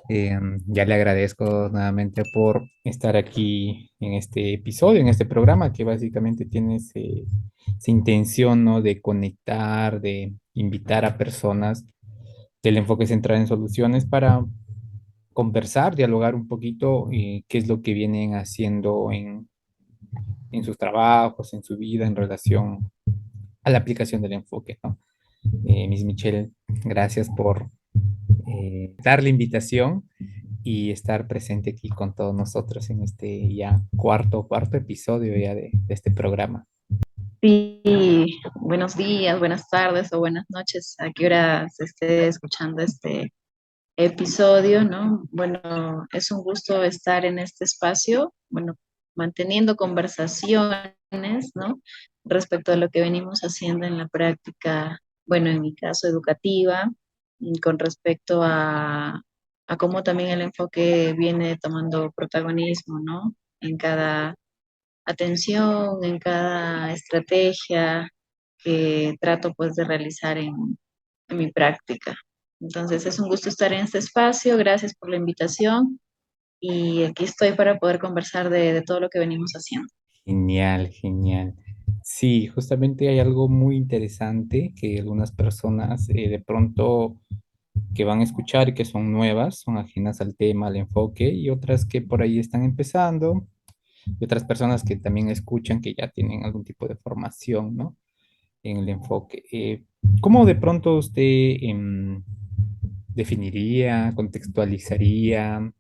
Ya le agradezco nuevamente por estar aquí en este episodio, en este programa que básicamente tiene esa intención, ¿no? De conectar, de invitar a personas del enfoque central en soluciones para conversar, dialogar un poquito qué es lo que vienen haciendo en sus trabajos, en su vida, en relación a la aplicación del enfoque, ¿no? Miss Michelle, gracias por dar la invitación y estar presente aquí con todos nosotros en este ya cuarto episodio ya de este programa. Sí, buenos días, buenas tardes o buenas noches, a qué hora se esté escuchando este episodio, ¿no? Bueno, es un gusto estar en este espacio, bueno, manteniendo conversaciones, ¿no? Respecto a lo que venimos haciendo en la práctica, bueno, en mi caso educativa, y con respecto a cómo también el enfoque viene tomando protagonismo, ¿no? En cada atención en cada estrategia que trato pues de realizar en mi práctica. Entonces es un gusto estar en este espacio, gracias por la invitación y aquí estoy para poder conversar de todo lo que venimos haciendo. Genial, genial. Sí, justamente hay algo muy interesante que algunas personas de pronto que van a escuchar y que son nuevas, son ajenas al tema, al enfoque, y otras que por ahí están empezando, y otras personas que también escuchan que ya tienen algún tipo de formación, ¿no? En el enfoque. ¿Cómo de pronto usted definiría, contextualizaría,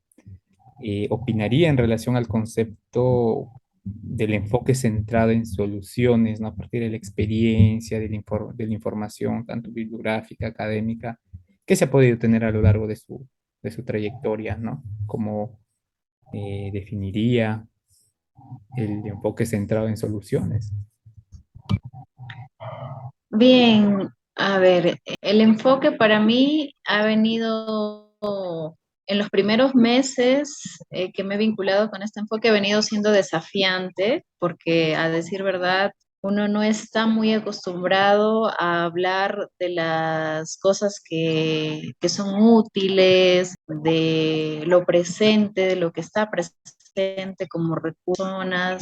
opinaría en relación al concepto del enfoque centrado en soluciones, ¿no? A partir de la experiencia, de la información, tanto bibliográfica, académica, que se ha podido tener a lo largo de su trayectoria, ¿no? ¿Cómo definiría el enfoque centrado en soluciones? Bien, a ver, el enfoque para mí ha venido en los primeros meses que me he vinculado con este enfoque, ha venido siendo desafiante porque a decir verdad, uno no está muy acostumbrado a hablar de las cosas que son útiles, de lo presente, de lo que está presente como recursos,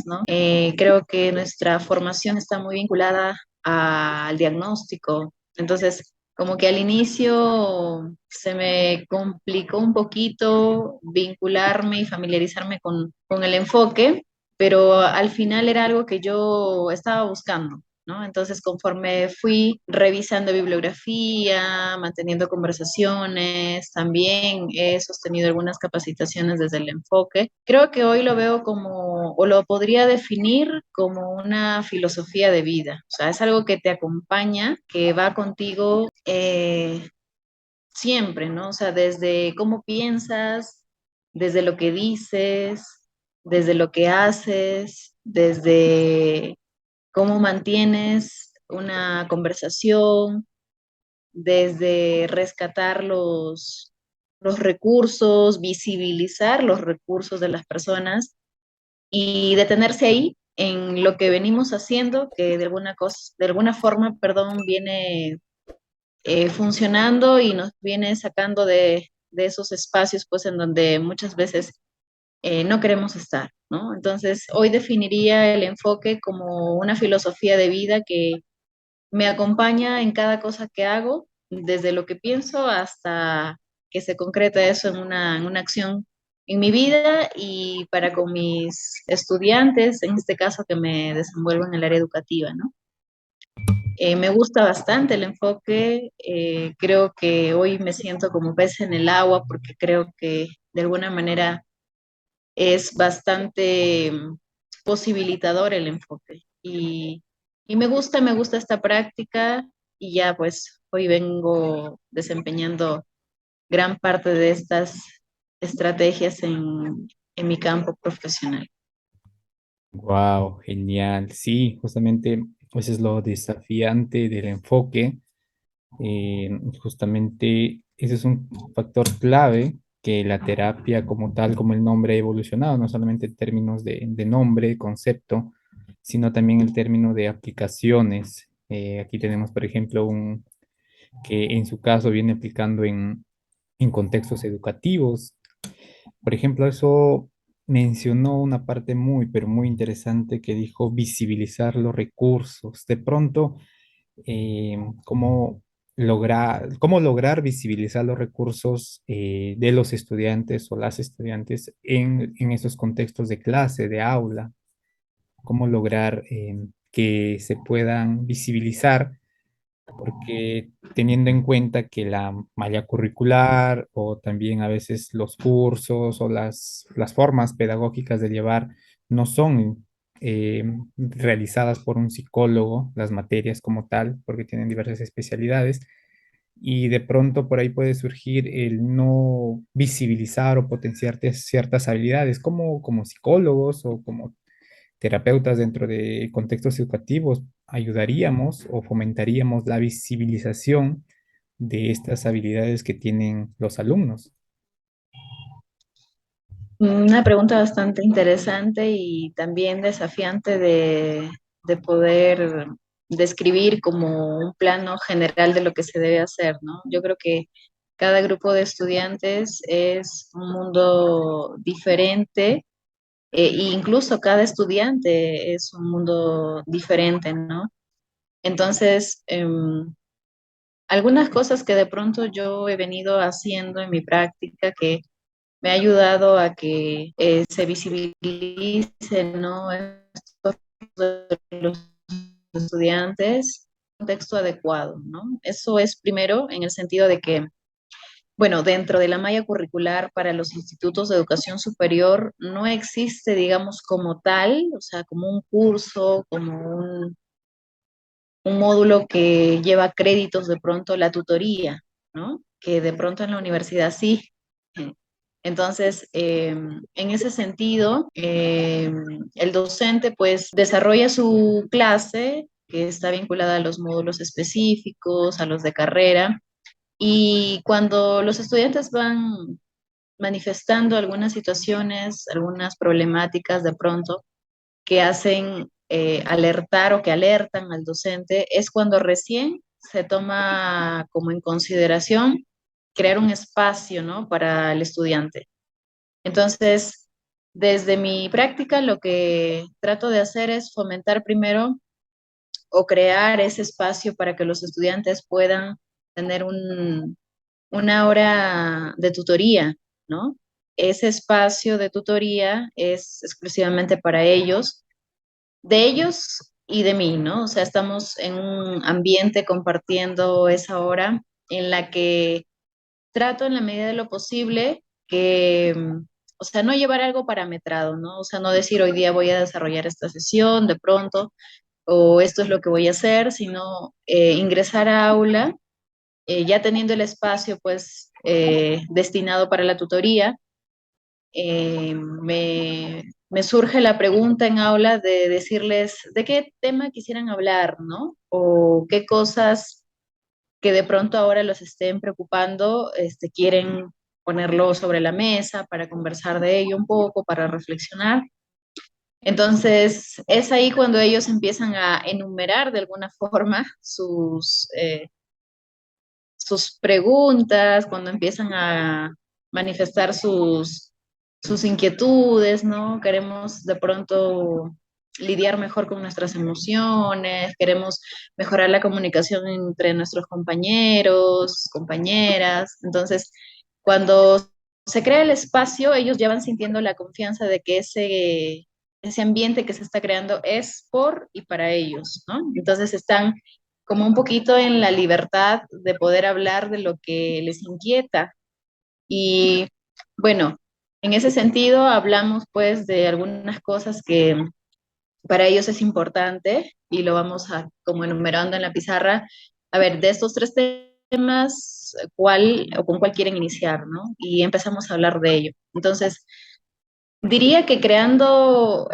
¿no? Creo que nuestra formación está muy vinculada al diagnóstico. Entonces, como que al inicio se me complicó un poquito vincularme y familiarizarme con el enfoque, pero al final era algo que yo estaba buscando, ¿no? Entonces, conforme fui revisando bibliografía, manteniendo conversaciones, también he sostenido algunas capacitaciones desde el enfoque. Creo que hoy lo veo como, o lo podría definir como una filosofía de vida. O sea, es algo que te acompaña, que va contigo siempre, ¿no? O sea, desde cómo piensas, desde lo que dices, desde lo que haces, desde cómo mantienes una conversación, desde rescatar los recursos, visibilizar los recursos de las personas y detenerse ahí en lo que venimos haciendo, que de alguna forma, perdón, viene funcionando y nos viene sacando de esos espacios, pues, en donde muchas veces no queremos estar, ¿no? Entonces, hoy definiría el enfoque como una filosofía de vida que me acompaña en cada cosa que hago, desde lo que pienso hasta que se concreta eso en una acción en mi vida y para con mis estudiantes, en este caso que me desenvuelvo en el área educativa, ¿no? Me gusta bastante el enfoque, creo que hoy me siento como pez en el agua porque creo que de alguna manera es bastante posibilitador el enfoque y me gusta esta práctica y ya pues hoy vengo desempeñando gran parte de estas estrategias en mi campo profesional. Wow, genial. Sí, justamente eso es lo desafiante del enfoque. Justamente ese es un factor clave que la terapia como tal, como el nombre ha evolucionado, no solamente en términos de nombre, concepto, sino también el término de aplicaciones. Aquí tenemos, por ejemplo, un que en su caso viene aplicando en contextos educativos. Por ejemplo, eso mencionó una parte muy, pero muy interesante que dijo visibilizar los recursos. De pronto, eh, cómo cómo lograr visibilizar los recursos de los estudiantes o las estudiantes en esos contextos de clase, de aula, cómo lograr que se puedan visibilizar, porque teniendo en cuenta que la malla curricular o también a veces los cursos o las formas pedagógicas de llevar no son realizadas por un psicólogo, las materias como tal, porque tienen diversas especialidades. Y de pronto por ahí puede surgir el no visibilizar o potenciar ciertas habilidades como psicólogos o como terapeutas dentro de contextos educativos, ayudaríamos o fomentaríamos la visibilización de estas habilidades que tienen los alumnos. Una pregunta bastante interesante y también desafiante de poder describir como un plano general de lo que se debe hacer, ¿no? Yo creo que cada grupo de estudiantes es un mundo diferente, e incluso cada estudiante es un mundo diferente, ¿no? Entonces, algunas cosas que de pronto yo he venido haciendo en mi práctica que me ha ayudado a que se visibilice, ¿no? Estos de los estudiantes en un contexto adecuado, ¿no? Eso es primero en el sentido de que, bueno, dentro de la malla curricular para los institutos de educación superior no existe, digamos, como tal, o sea, como un curso, como un módulo que lleva créditos de pronto la tutoría, ¿no? Que de pronto en la universidad sí. Entonces, en ese sentido, el docente pues desarrolla su clase que está vinculada a los módulos específicos, a los de carrera, y cuando los estudiantes van manifestando algunas situaciones, algunas problemáticas de pronto, que hacen alertar o que alertan al docente es cuando recién se toma como en consideración crear un espacio, ¿no? Para el estudiante. Entonces, desde mi práctica, lo que trato de hacer es fomentar primero o crear ese espacio para que los estudiantes puedan tener una hora de tutoría, ¿no? Ese espacio de tutoría es exclusivamente para de ellos y de mí, ¿no? O sea, estamos en un ambiente compartiendo esa hora en la que trato en la medida de lo posible que, o sea, no llevar algo parametrado, ¿no? O sea, no decir hoy día voy a desarrollar esta sesión de pronto o esto es lo que voy a hacer, sino ingresar a aula ya teniendo el espacio pues destinado para la tutoría. Me surge la pregunta en aula de decirles de qué tema quisieran hablar, ¿no? O qué cosas que de pronto ahora los estén preocupando, quieren ponerlo sobre la mesa para conversar de ello un poco, para reflexionar. Entonces, es ahí cuando ellos empiezan a enumerar de alguna forma sus preguntas, cuando empiezan a manifestar sus inquietudes, ¿no? Queremos de pronto lidiar mejor con nuestras emociones, queremos mejorar la comunicación entre nuestros compañeros, compañeras. Entonces, cuando se crea el espacio, ellos ya van sintiendo la confianza de que ese ambiente que se está creando es por y para ellos, ¿no? Entonces están como un poquito en la libertad de poder hablar de lo que les inquieta. Y bueno, en ese sentido hablamos pues de algunas cosas que para ellos es importante y lo vamos a como enumerando en la pizarra. A ver, de estos tres temas, ¿cuál o con cuál quieren iniciar, no? Y empezamos a hablar de ello. Entonces, diría que creando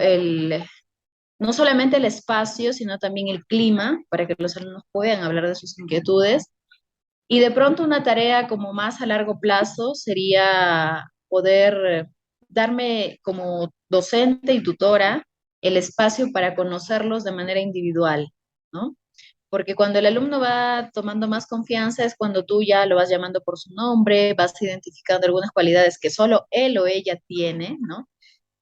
no solamente el espacio, sino también el clima para que los alumnos puedan hablar de sus inquietudes. Y de pronto una tarea como más a largo plazo sería poder darme como docente y tutora el espacio para conocerlos de manera individual, ¿no? porque cuando el alumno va tomando más confianza es cuando tú ya lo vas llamando por su nombre, vas identificando algunas cualidades que solo él o ella tiene, ¿no?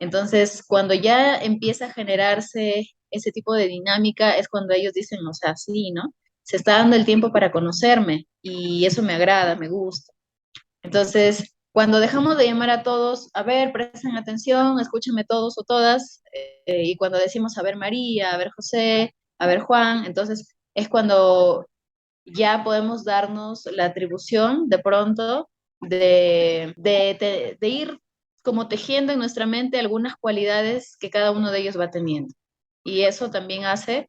Entonces, cuando ya empieza a generarse ese tipo de dinámica, es cuando ellos dicen, o sea, sí, ¿no? Se está dando el tiempo para conocerme y eso me agrada, me gusta. Entonces, cuando dejamos de llamar a todos, a ver, presten atención, escúchenme todos o todas, y cuando decimos a ver María, a ver José, a ver Juan, entonces es cuando ya podemos darnos la atribución de pronto de ir como tejiendo en nuestra mente algunas cualidades que cada uno de ellos va teniendo. Y eso también hace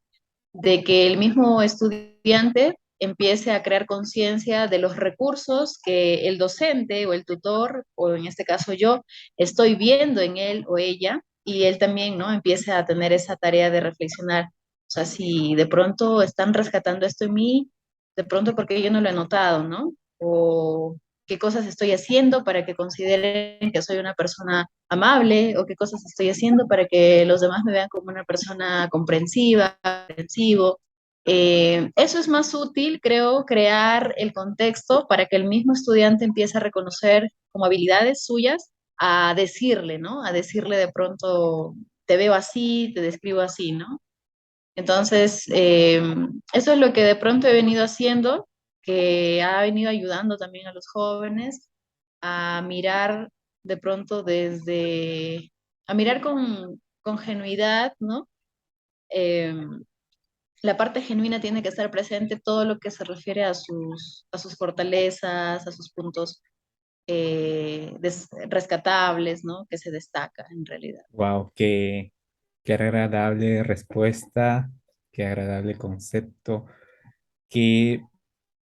de que el mismo estudiante empiece a crear conciencia de los recursos que el docente o el tutor, o en este caso yo, estoy viendo en él o ella, y él también, ¿no? Empiece a tener esa tarea de reflexionar. O sea, si de pronto están rescatando esto en mí, de pronto porque yo no lo he notado, ¿no? O qué cosas estoy haciendo para que consideren que soy una persona amable, o qué cosas estoy haciendo para que los demás me vean como una persona comprensiva, comprensivo. Eso es más útil, creo, crear el contexto para que el mismo estudiante empiece a reconocer como habilidades suyas, a decirle, ¿no? A decirle de pronto, te veo así, te describo así, ¿no? Entonces, eso es lo que de pronto he venido haciendo, que ha venido ayudando también a los jóvenes a mirar de pronto a mirar con genuidad, ¿no? Eh, la parte genuina tiene que estar presente todo lo que se refiere a sus fortalezas, a sus puntos rescatables, ¿no? Que se destaca en realidad. Wow, qué agradable respuesta, qué agradable concepto, que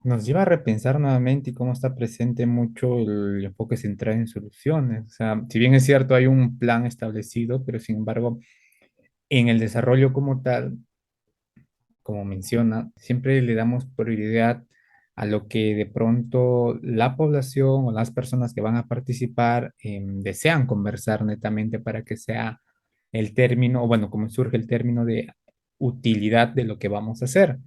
nos lleva a repensar nuevamente y cómo está presente mucho el enfoque central en soluciones. O sea, si bien es cierto, hay un plan establecido, pero sin embargo, en el desarrollo como tal, como menciona, siempre le damos prioridad a lo que de pronto la población o las personas que van a participar desean conversar netamente para que sea el término, o bueno, como surge el término de utilidad de lo que vamos a hacer.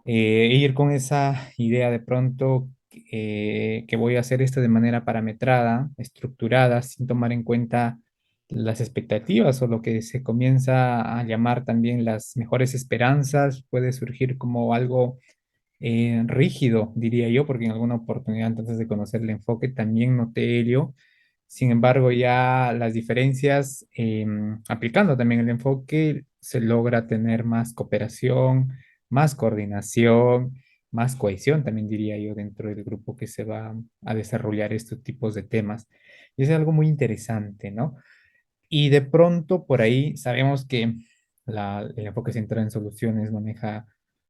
Ir con esa idea de pronto que voy a hacer esto de manera parametrada, estructurada, sin tomar en cuenta las expectativas o lo que se comienza a llamar también las mejores esperanzas, puede surgir como algo rígido, diría yo, porque en alguna oportunidad antes de conocer el enfoque también noté ello. Sin embargo, ya las diferencias, aplicando también el enfoque, se logra tener más cooperación, más coordinación, más cohesión, también diría yo, dentro del grupo que se va a desarrollar estos tipos de temas. Y es algo muy interesante, ¿no? Y de pronto por ahí sabemos que el enfoque central en soluciones maneja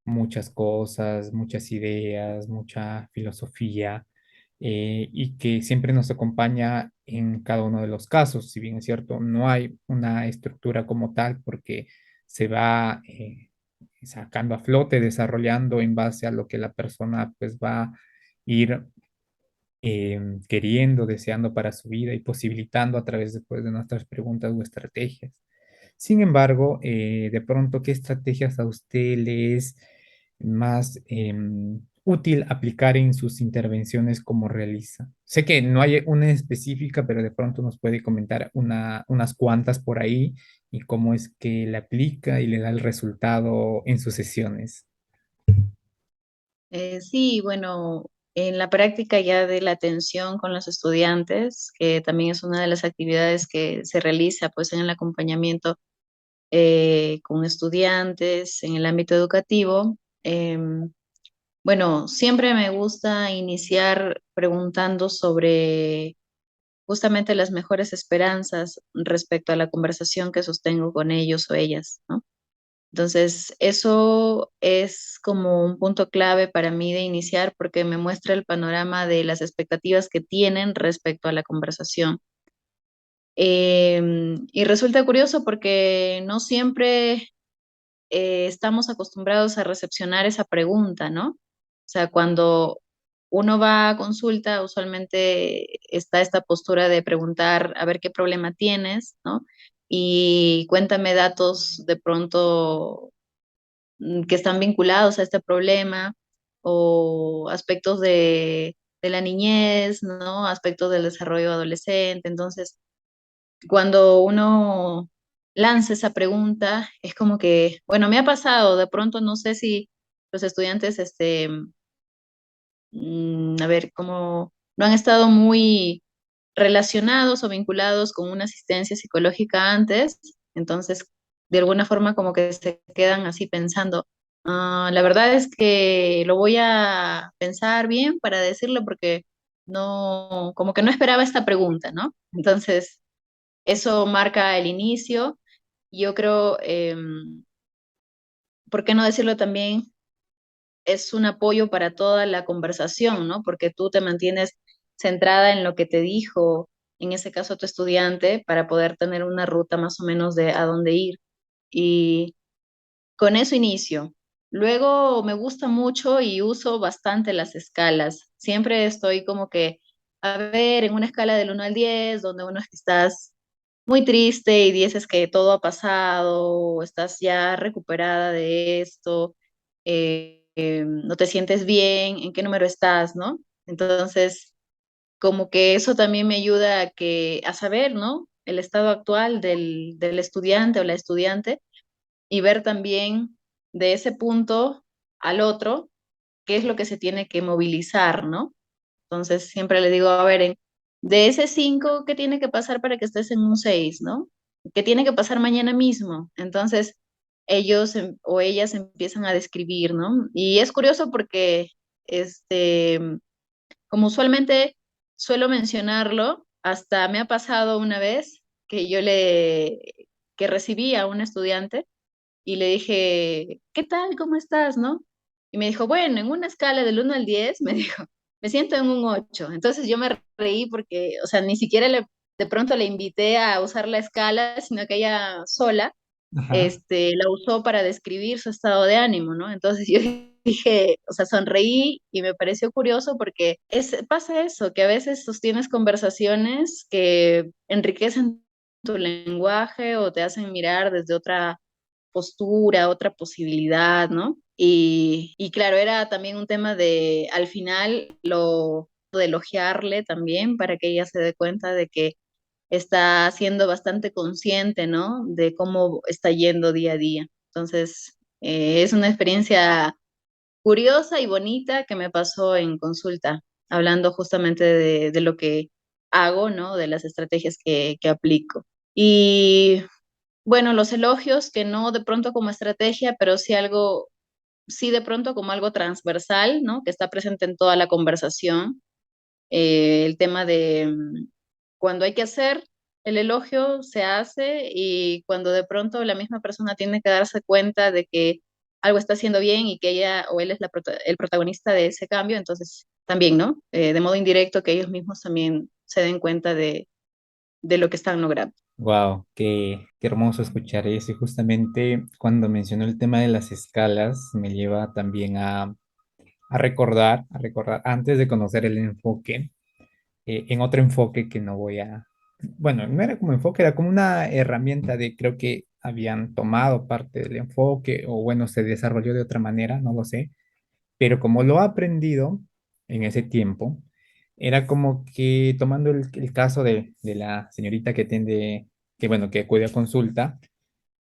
muchas cosas, muchas ideas, mucha filosofía, y que siempre nos acompaña en cada uno de los casos. Si bien es cierto, no hay una estructura como tal porque se va sacando a flote, desarrollando en base a lo que la persona pues va a ir queriendo, deseando para su vida y posibilitando a través después de nuestras preguntas o estrategias. Sin embargo, de pronto, ¿qué estrategias a usted le es más útil aplicar en sus intervenciones como realiza? Sé que no hay una específica, pero de pronto nos puede comentar unas cuantas por ahí y cómo es que la aplica y le da el resultado en sus sesiones. Sí, bueno, en la práctica ya de la atención con los estudiantes, que también es una de las actividades que se realiza pues en el acompañamiento con estudiantes en el ámbito educativo. Bueno, siempre me gusta iniciar preguntando sobre justamente las mejores esperanzas respecto a la conversación que sostengo con ellos o ellas, ¿no? Entonces, eso es como un punto clave para mí de iniciar porque me muestra el panorama de las expectativas que tienen respecto a la conversación. Y resulta curioso porque no siempre estamos acostumbrados a recepcionar esa pregunta, ¿no? O sea, cuando uno va a consulta, usualmente está esta postura de preguntar a ver qué problema tienes, ¿no? Y cuéntame datos de pronto que están vinculados a este problema o aspectos de la niñez, ¿no? Aspectos del desarrollo adolescente. Entonces, cuando uno lanza esa pregunta, es como que, bueno, me ha pasado, de pronto no sé si los estudiantes, a ver, como no han estado muy relacionados o vinculados con una asistencia psicológica antes, entonces de alguna forma como que se quedan así pensando, "Ah, la verdad es que lo voy a pensar bien para decirlo porque no, como que no esperaba esta pregunta, ¿no? Entonces, eso marca el inicio. Yo creo, ¿por qué no decirlo también? Es un apoyo para toda la conversación, ¿no? Porque tú te mantienes centrada en lo que te dijo, en ese caso tu estudiante, para poder tener una ruta más o menos de a dónde ir. Y con eso inicio. Luego me gusta mucho y uso bastante las escalas. Siempre estoy como que, a ver, en una escala del 1 al 10, donde uno es que estás muy triste y 10 es que todo ha pasado, o estás ya recuperada de esto, no te sientes bien, ¿en qué número estás, no? Entonces, como que eso también me ayuda a saber, ¿no? El estado actual del estudiante o la estudiante y ver también de ese punto al otro qué es lo que se tiene que movilizar, ¿no? Entonces siempre le digo, a ver, de ese 5, ¿qué tiene que pasar para que estés en un 6, ¿no? ¿Qué tiene que pasar mañana mismo? Entonces ellos o ellas empiezan a describir, ¿no? Y es curioso porque, este, como usualmente suelo mencionarlo, hasta me ha pasado una vez que que recibí a un estudiante y le dije, ¿qué tal? ¿Cómo estás? ¿No? Y me dijo, bueno, en una escala del 1 al 10, me dijo, me siento en un 8. Entonces yo me reí porque, o sea, ni siquiera de pronto le invité a usar la escala, sino que ella sola, Ajá. la usó para describir su estado de ánimo, ¿no? Entonces yo dije, o sea, sonreí y me pareció curioso porque pasa eso, que a veces sostienes conversaciones que enriquecen tu lenguaje o te hacen mirar desde otra postura, otra posibilidad, ¿no? Y claro, era también un tema de, al final, de elogiarle también para que ella se dé cuenta de que está siendo bastante consciente, ¿no? De cómo está yendo día a día. Entonces, es una experiencia curiosa y bonita que me pasó en consulta, hablando justamente de lo que hago, ¿no? De las estrategias que aplico. Y bueno, los elogios, que no de pronto como estrategia, pero sí algo, sí de pronto como algo transversal, ¿no? Que está presente en toda la conversación. El tema de cuando hay que hacer el elogio, se hace y cuando de pronto la misma persona tiene que darse cuenta de que algo está haciendo bien y que ella o él es el protagonista de ese cambio, entonces también, ¿no? De modo indirecto, que ellos mismos también se den cuenta de lo que están logrando. Wow, qué hermoso escuchar eso. Y justamente cuando mencionó el tema de las escalas, me lleva también a recordar, antes de conocer el enfoque, en otro enfoque que no voy a, bueno, no era como enfoque, era como una herramienta de, creo que habían tomado parte del enfoque, o bueno, se desarrolló de otra manera, no lo sé, pero como lo he aprendido en ese tiempo, era como que tomando el caso de la señorita que tiende, que bueno, que acude a consulta,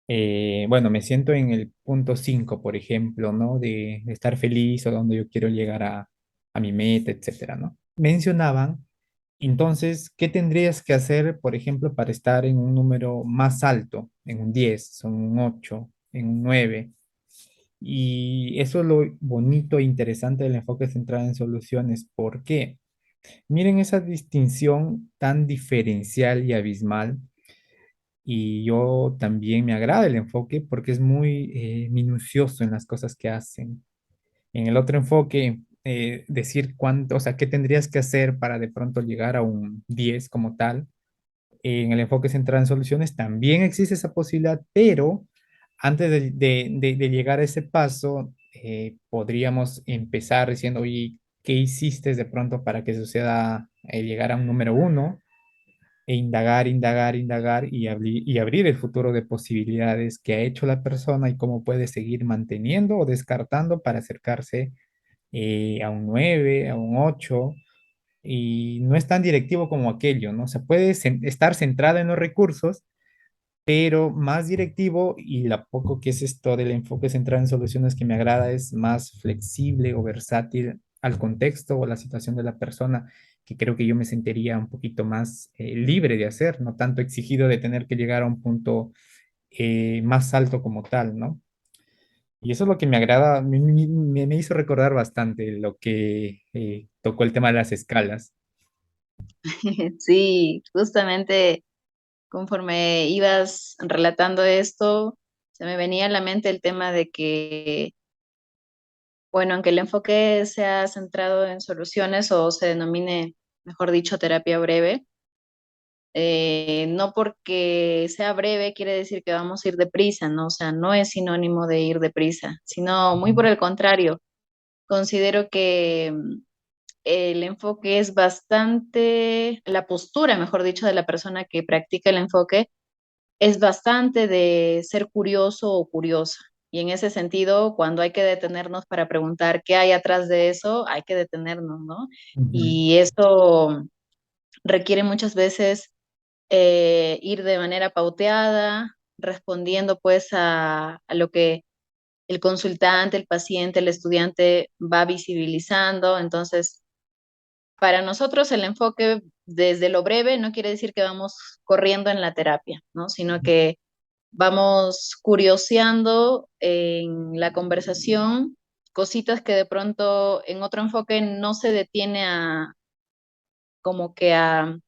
bueno, me siento en el punto 5 por ejemplo, ¿no? De estar feliz o donde yo quiero llegar a mi meta, etcétera, ¿no? Mencionaban, entonces, ¿qué tendrías que hacer, por ejemplo, para estar en un número más alto, en un 10 en un 8 en un 9? Y eso es lo bonito e interesante del enfoque centrado en soluciones. ¿Por qué? Miren esa distinción tan diferencial y abismal. Y yo también me agrada el enfoque porque es muy minucioso en las cosas que hacen. En el otro enfoque, decir cuánto, o sea, qué tendrías que hacer para de pronto llegar a un 10 como tal. En el enfoque centrado en soluciones también existe esa posibilidad, pero antes de llegar a ese paso, podríamos empezar diciendo, oye, ¿qué hiciste de pronto para que suceda llegar a un número 1? e indagar, indagar, indagar y abrir el futuro de posibilidades que ha hecho la persona y cómo puede seguir manteniendo o descartando para acercarse a un 9 a un 8 y no es tan directivo como aquello, ¿no? O sea, puede estar centrada en los recursos, pero más directivo y la poco que es esto del enfoque centrado en soluciones que me agrada es más flexible o versátil al contexto o la situación de la persona, que creo que yo me sentiría un poquito más libre de hacer, no tanto exigido de tener que llegar a un punto más alto como tal, ¿no? Y eso es lo que me agrada, me hizo recordar bastante lo que tocó el tema de las escalas. Sí, justamente conforme ibas relatando esto, se me venía a la mente el tema de que, bueno, aunque el enfoque sea centrado en soluciones o se denomine, mejor dicho, terapia breve, no porque sea breve quiere decir que vamos a ir deprisa, ¿no? O sea, no es sinónimo de ir deprisa, sino muy por el contrario. Considero que el enfoque es bastante, la postura, mejor dicho, de la persona que practica el enfoque es bastante de ser curioso o curiosa. Y en ese sentido, cuando hay que detenernos para preguntar qué hay atrás de eso, hay que detenernos, ¿no? Ujú, Y eso requiere muchas veces ir de manera pauteada, respondiendo pues a lo que el consultante, el paciente, el estudiante va visibilizando. Entonces, para nosotros el enfoque desde lo breve no quiere decir que vamos corriendo en la terapia, ¿no? Sino que vamos curioseando en la conversación cositas que de pronto en otro enfoque no se detiene a como que a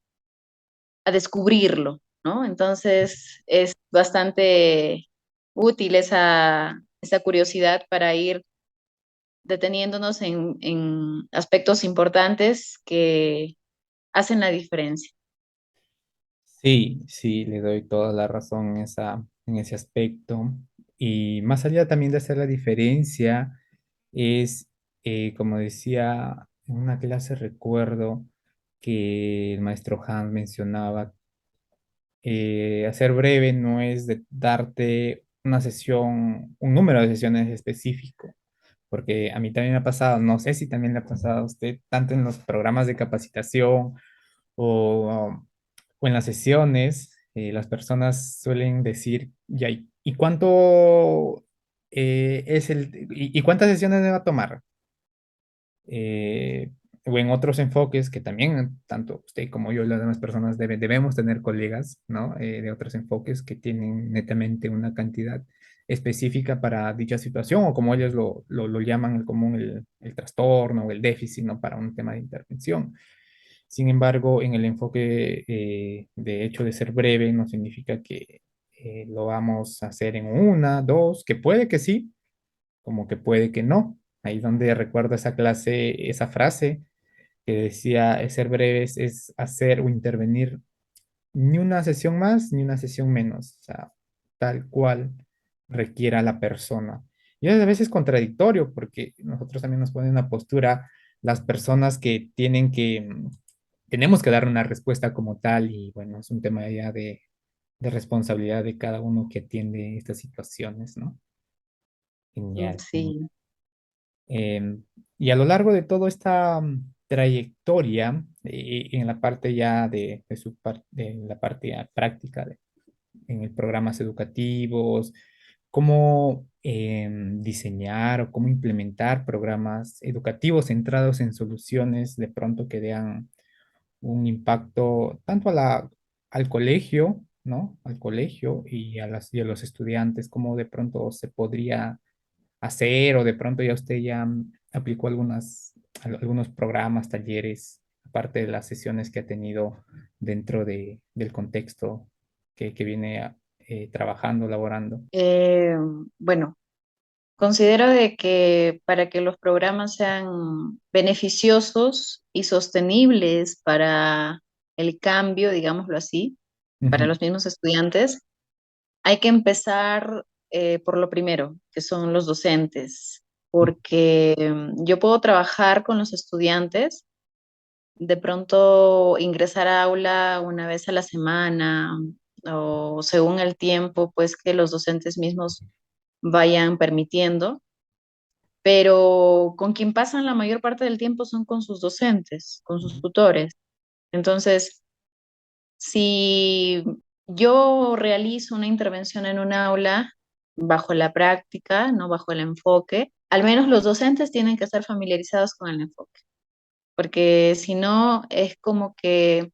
descubrirlo, ¿no? Entonces es bastante útil esa curiosidad para ir deteniéndonos en aspectos importantes que hacen la diferencia. sí, sí, le doy toda la razón en ese aspecto. Y más allá también de hacer la diferencia, es, como decía, en una clase recuerdo que el maestro Hans mencionaba, hacer breve no es de darte una sesión, un número de sesiones específico, porque a mí también me ha pasado, no sé si también le ha pasado a usted, tanto en los programas de capacitación o, o en las sesiones, las personas suelen decir, ya, ¿y cuánto y cuántas sesiones me va a tomar? eh, o en otros enfoques que también, tanto usted como yo y las demás personas debemos tener colegas, ¿no? De otros enfoques que tienen netamente una cantidad específica para dicha situación o como ellos lo llaman el común, el trastorno o el déficit, ¿no? Para un tema de intervención. Sin embargo, en el enfoque de hecho de ser breve no significa que lo vamos a hacer en una, dos, que puede que sí, como que puede que no. Ahí donde recuerdo esa clase, esa frase que decía, ser breves es hacer o intervenir ni una sesión más ni una sesión menos, o sea, tal cual requiera la persona. Y es a veces contradictorio porque nosotros también nos ponen una postura las personas que tienen tenemos que dar una respuesta como tal y bueno, es un tema ya de responsabilidad de cada uno que atiende estas situaciones, ¿no? Genial. Sí. Em, y a lo largo de toda esta trayectoria, en la parte ya de la parte ya práctica, en el programas educativos, cómo diseñar o cómo implementar programas educativos centrados en soluciones de pronto que den un impacto tanto al colegio, ¿no? Al colegio y a los estudiantes, cómo de pronto se podría hacer o de pronto ya usted ya aplicó algunos programas, talleres, aparte de las sesiones que ha tenido dentro del contexto que viene trabajando, laborando. Eh, bueno, considero de que para que los programas sean beneficiosos y sostenibles para el cambio, digámoslo así, para Ujú, los mismos estudiantes, hay que empezar por lo primero, que son los docentes, porque yo puedo trabajar con los estudiantes de pronto ingresar a aula una vez a la semana o según el tiempo, pues que los docentes mismos vayan permitiendo, pero con quien pasan la mayor parte del tiempo son con sus docentes, con sus tutores. Entonces, si yo realizo una intervención en un aula bajo la práctica, no bajo el enfoque, al menos los docentes tienen que estar familiarizados con el enfoque, porque si no es como que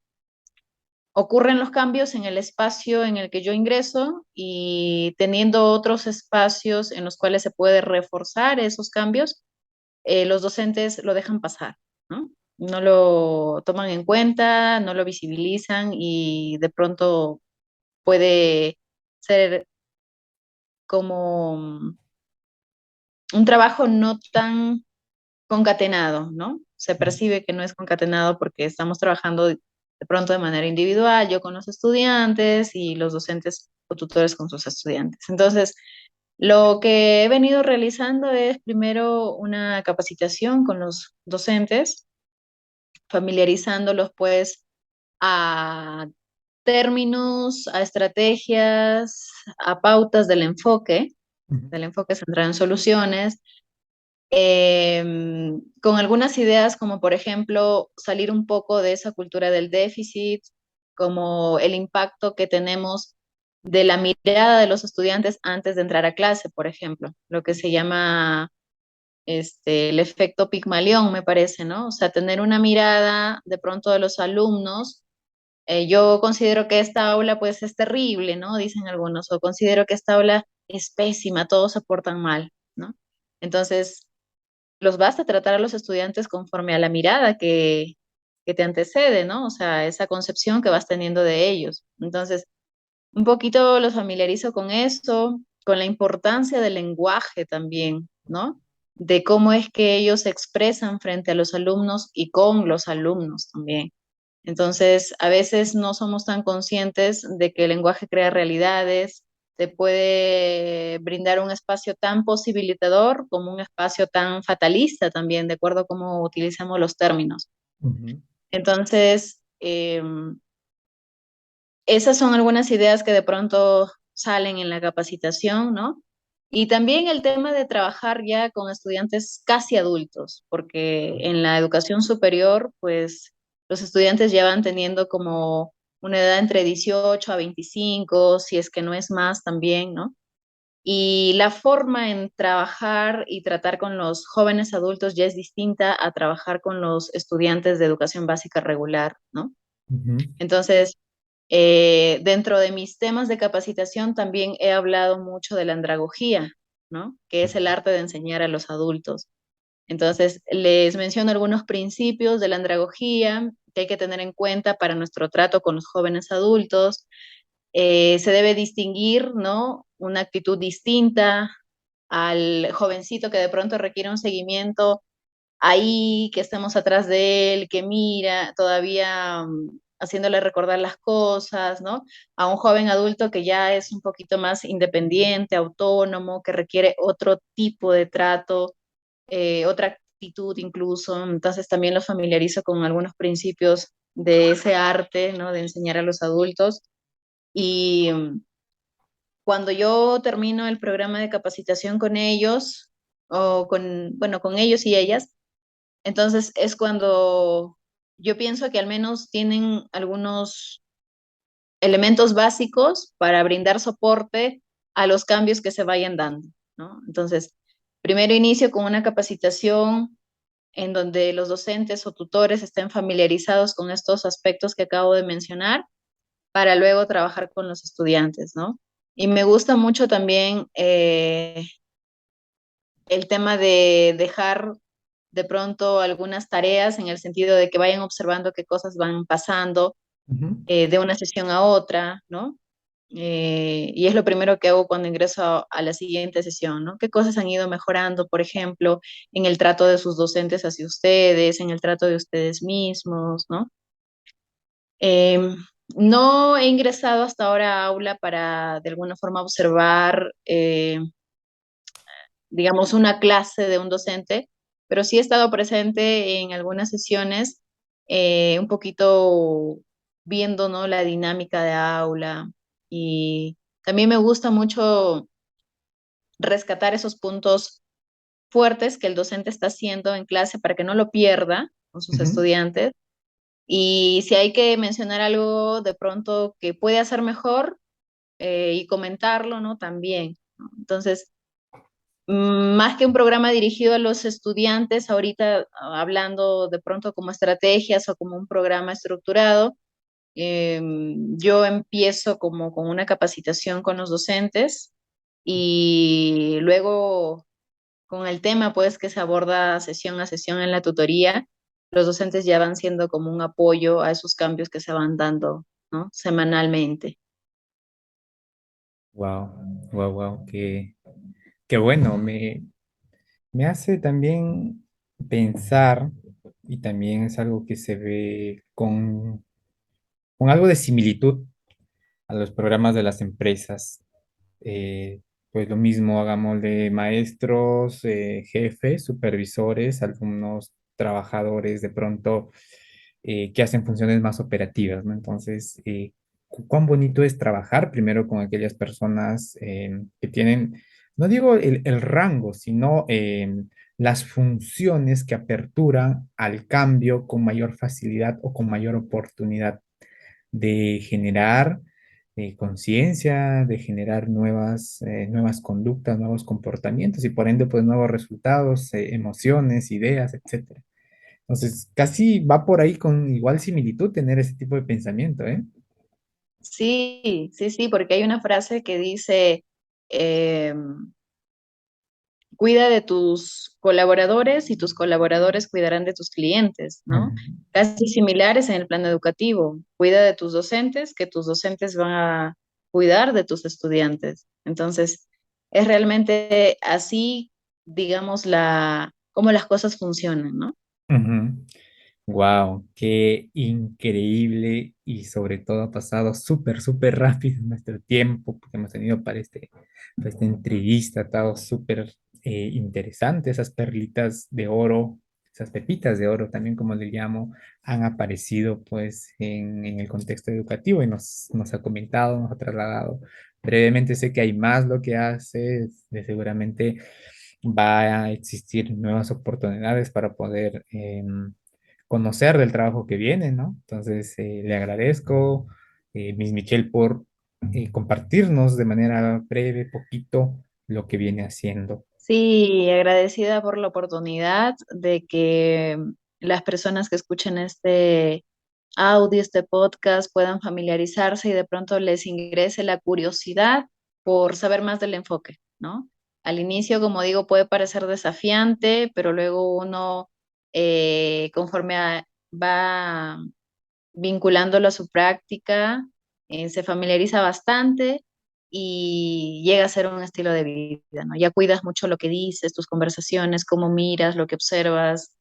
ocurren los cambios en el espacio en el que yo ingreso y teniendo otros espacios en los cuales se puede reforzar esos cambios, los docentes lo dejan pasar, ¿no? No lo toman en cuenta, no lo visibilizan y de pronto puede ser como un trabajo no tan concatenado, ¿no? Se percibe que no es concatenado porque estamos trabajando de pronto de manera individual, yo con los estudiantes y los docentes o tutores con sus estudiantes. Entonces, lo que he venido realizando es primero una capacitación con los docentes, familiarizándolos pues a términos, a estrategias, a pautas Ujú, del enfoque centrado en soluciones, con algunas ideas como por ejemplo salir un poco de esa cultura del déficit, como el impacto que tenemos de la mirada de los estudiantes antes de entrar a clase, por ejemplo, lo que se llama el efecto Pigmalión, me parece, ¿no? O sea, tener una mirada de pronto de los alumnos. Yo considero que esta aula pues es terrible, ¿no? Dicen algunos, o considero que esta aula es pésima, todos se portan mal, ¿no? Entonces, los vas a tratar a los estudiantes conforme a la mirada que te antecede, ¿no? O sea, esa concepción que vas teniendo de ellos. Entonces, un poquito los familiarizo con eso, con la importancia del lenguaje también, ¿no? De cómo es que ellos se expresan frente a los alumnos y con los alumnos también. Entonces, a veces no somos tan conscientes de que el lenguaje crea realidades, te puede brindar un espacio tan posibilitador como un espacio tan fatalista también, de acuerdo a cómo utilizamos los términos. ujú, Entonces, esas son algunas ideas que de pronto salen en la capacitación, ¿no? Y también el tema de trabajar ya con estudiantes casi adultos, porque en la educación superior, pues los estudiantes ya van teniendo como una edad entre 18 a 25, si es que no es más también, ¿no? Y la forma en trabajar y tratar con los jóvenes adultos ya es distinta a trabajar con los estudiantes de educación básica regular, ¿no? ujú, Entonces, dentro de mis temas de capacitación también he hablado mucho de la andragogía, ¿no? Que es el arte de enseñar a los adultos. Entonces, les menciono algunos principios de la andragogía que hay que tener en cuenta para nuestro trato con los jóvenes adultos. Se debe distinguir, ¿no? Una actitud distinta al jovencito que de pronto requiere un seguimiento ahí, que estemos atrás de él, que mira, todavía haciéndole recordar las cosas, ¿no? A un joven adulto que ya es un poquito más independiente, autónomo, que requiere otro tipo de trato, otra actitud incluso. Entonces también los familiarizo con algunos principios de ese arte, ¿no? De enseñar a los adultos. Y cuando yo termino el programa de capacitación con ellos, o con, bueno, con ellos y ellas, entonces es cuando yo pienso que al menos tienen algunos elementos básicos para brindar soporte a los cambios que se vayan dando, ¿no? Entonces, primero inicio con una capacitación en donde los docentes o tutores estén familiarizados con estos aspectos que acabo de mencionar para luego trabajar con los estudiantes, ¿no? Y me gusta mucho también el tema de dejar de pronto algunas tareas en el sentido de que vayan observando qué cosas van pasando ujú. de una sesión a otra, ¿no? Y es lo primero que hago cuando ingreso a la siguiente sesión, ¿no? ¿Qué cosas han ido mejorando, por ejemplo, en el trato de sus docentes hacia ustedes, en el trato de ustedes mismos, ¿no? Eh, no he ingresado hasta ahora a aula para de alguna forma observar digamos, una clase de un docente, pero sí he estado presente en algunas sesiones un poquito viendo, ¿no? La dinámica de aula y también me gusta mucho rescatar esos puntos fuertes que el docente está haciendo en clase para que no lo pierda con sus Ujú. estudiantes. Y si hay que mencionar algo de pronto que puede hacer mejor y comentarlo, ¿no? También, ¿no? Entonces, más que un programa dirigido a los estudiantes, ahorita hablando de pronto como estrategias o como un programa estructurado, yo empiezo como con una capacitación con los docentes y luego con el tema pues que se aborda sesión a sesión en la tutoría, los docentes ya van siendo como un apoyo a esos cambios que se van dando, ¿no? Semanalmente. Wow, wow, wow, qué bueno, me hace también pensar, y también es algo que se ve con algo de similitud a los programas de las empresas. Eh, pues lo mismo, hagamos de maestros, jefes, supervisores, alumnos, trabajadores, de pronto, que hacen funciones más operativas, ¿no? Entonces, cuán bonito es trabajar primero con aquellas personas que tienen, no digo el rango, sino las funciones que aperturan al cambio con mayor facilidad o con mayor oportunidad de generar conciencia, de generar nuevas conductas, nuevos comportamientos y por ende, pues nuevos resultados, emociones, ideas, etcétera. Entonces, casi va por ahí con igual similitud tener ese tipo de pensamiento, ¿eh? Sí, sí, sí, porque hay una frase que dice, eh, cuida de tus colaboradores y tus colaboradores cuidarán de tus clientes, ¿no? Ujú. Casi similares en el plano educativo. Cuida de tus docentes, que tus docentes van a cuidar de tus estudiantes. Entonces, es realmente así, digamos, cómo las cosas funcionan, ¿no? Wow, qué increíble y sobre todo ha pasado súper, súper rápido nuestro tiempo que hemos tenido para esta entrevista. Ha estado súper interesante. Esas perlitas de oro, esas pepitas de oro también como le llamo, han aparecido pues en el contexto educativo y nos ha comentado, nos ha trasladado. Brevemente sé que hay más lo que hace, de seguramente va a existir nuevas oportunidades para poder conocer del trabajo que viene, ¿no? Entonces, le agradezco, Miss Michelle, por compartirnos de manera breve, poquito, lo que viene haciendo. Sí, agradecida por la oportunidad de que las personas que escuchen este audio, este podcast, puedan familiarizarse y de pronto les ingrese la curiosidad por saber más del enfoque, ¿no? Al inicio, como digo, puede parecer desafiante, pero luego uno, conforme va vinculándolo a su práctica, se familiariza bastante y llega a ser un estilo de vida, ¿no? Ya cuidas mucho lo que dices, tus conversaciones, cómo miras, lo que observas.